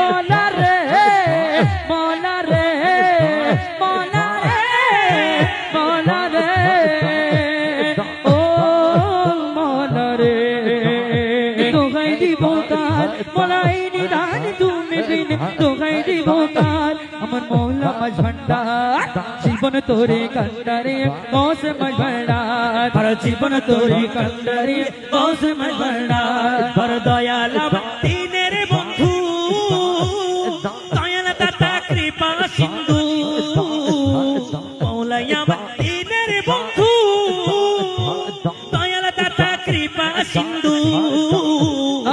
মৌলা রে মৌলা রে মৌলা রে মৌলা রে ও মৌলা রে দোহাই দিব কার মলাই নিদান তুমি বিন দোহাই দিব কার আমার মৌলা মাঝ ভান্ডার জীবন তোরে কান্ডারে কৌশ মাঝ ভান্ডার আর জীবন তোরে কান্ডারে কৌশ মাঝ ভান্ডার আর দয়াল দিনের বন্ধু দয়াল দাতা কৃপা সিন্ধু মৌলা আমার দিনের বন্ধু দয়াল দাতা কৃপা সিন্ধু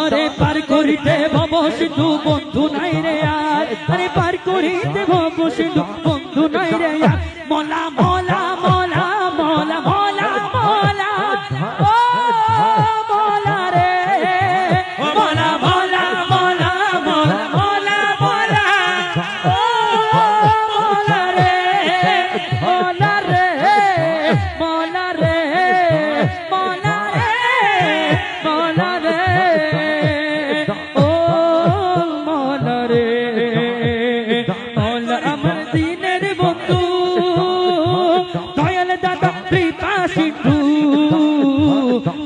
আরে পার করিতে ভব সিন্ধু বন্ধু নাই রে আর আরে পার করিতে ভব সিন্ধু বন্ধু নাই রে আর মোলা মোলা মোলা মোলা মোলা মোলা ও মোলা রে মোলা মোলা মোলা মোলা মোলা মোলা ও মোলা রে মোলা রে মোলা রে মোলা রে মোলা রে ও মোলা রে মোলা আমার দিনের বন্ধু দয়াল দাতা কৃপা সিন্ধু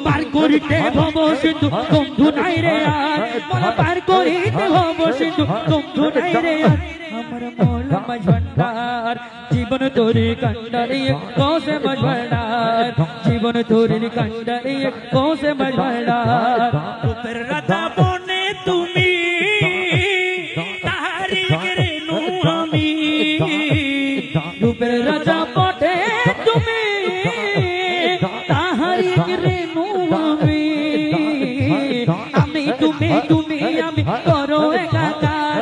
পার করিতে ভব সিন্ধু বন্ধু নাই রে আর মোলা পার করিতে ভব সিন্ধু বন্ধু নাই রে আর আমার মৌলা মাঝ ভান্ডার জীবন তোরে কান্ডারে কৌশে মাঝ ভান্ডার জীবন তোরে কান্ডারে কৌশে মাঝ ভান্ডার রূপের রাধা বনে তুমি তাহারি রেনু আমি রূপের রাজা বটে তুমি তাহারি রেনু আমি আমি তুমি তুমি আমি করো একাকার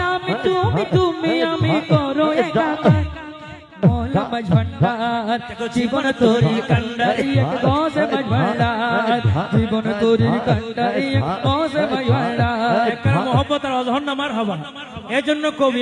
আমি তুমি তুমি আমি করো একাকার মৌলা মাঝ ভান্ডার জীবন তোরি কান্ডারি কৌশে মাঝ ভান্ডার জীবন তোরি কান্ডারি কৌশে মাঝ ভান্ডার মোহব্বত আর অজহর নামার হবা এজন্য কবি